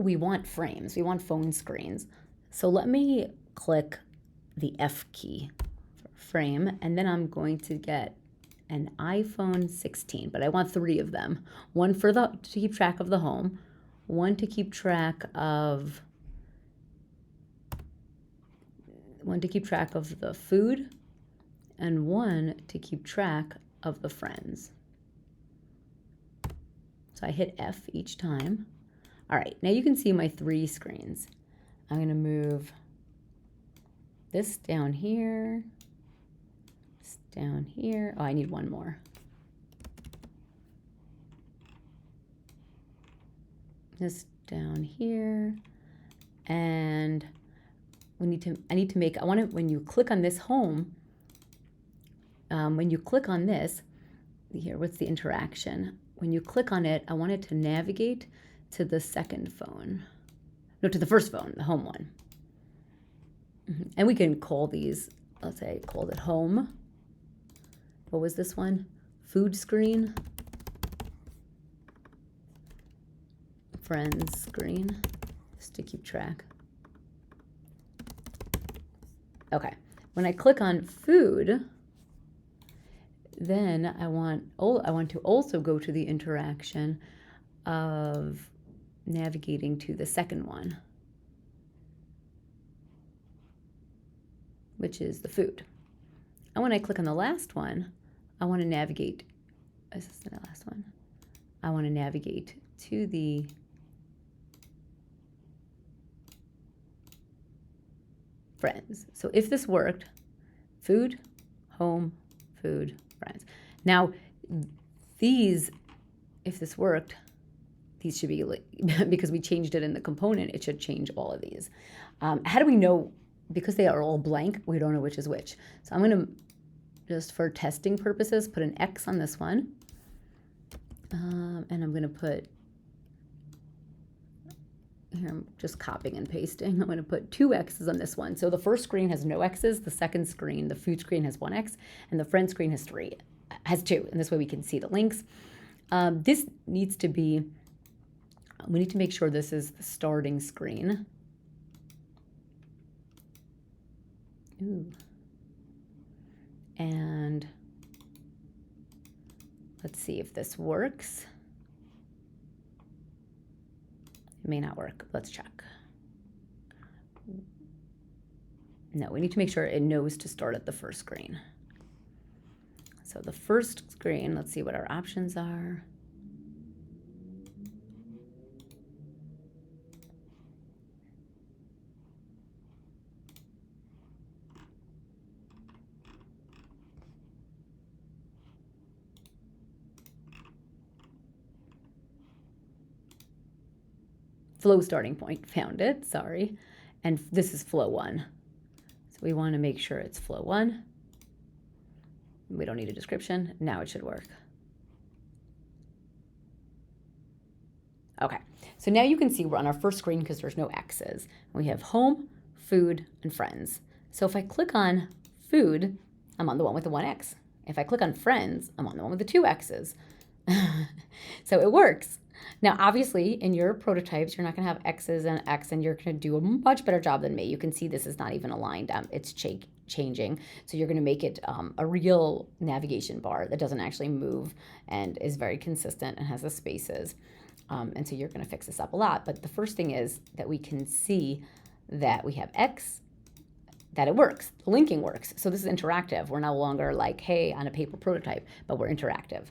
we want frames. We want phone screens. So let me click the F key for frame, and then I'm going to get an iPhone 16, but I want 3 of them. One to keep track of the home, one to keep track of the food, and one to keep track of the friends. So I hit F each time. All right, now you can see my 3 screens. I'm gonna move this down here, this down here. Oh, I need one more. This down here, and I need to make, when you click on this home, when you click on this, here, what's the interaction? When you click on it, I want it to navigate to the second phone. No, to the first phone, the home one. And we can call these, let's say I called it home. What was this one? Food screen. Friends screen, just to keep track. Okay, when I click on food, then I want to also go to the interaction of navigating to the second one, which is the food. And when I click on the last one, I want to navigate, is this the last one? I want to navigate to the friends. So if this worked, food, home, food, friends. Now, these, if this worked, these should be, because we changed it in the component, it should change all of these. How do we know? Because they are all blank, we don't know which is which. So I'm going to, just for testing purposes, put an X on this one. And I'm going to put, here I'm just copying and pasting. I'm going to put 2 X's on this one. So the first screen has no X's. The second screen, the food screen, has 1 X, and the friend screen has 2. And this way we can see the links. This needs to be, we need to make sure this is the starting screen. Ooh. And let's see if this works. It may not work. Let's check. No, we need to make sure it knows to start at the first screen. So the first screen, let's see what our options are. Flow starting point, found it, sorry. And this is flow 1. So we want to make sure it's flow 1. We don't need a description. Now it should work. Okay, so now you can see we're on our first screen because there's no X's. We have home, food, and friends. So if I click on food, I'm on the one with the 1 X. If I click on friends, I'm on the one with the 2 X's. So it works. Now, obviously, in your prototypes, you're not going to have X's and X, and you're going to do a much better job than me. You can see this is not even aligned. It's changing. So you're going to make it a real navigation bar that doesn't actually move and is very consistent and has the spaces. And so you're going to fix this up a lot. But the first thing is that we can see that we have X, that it works. The linking works. So this is interactive. We're no longer like, hey, on a paper prototype, but we're interactive.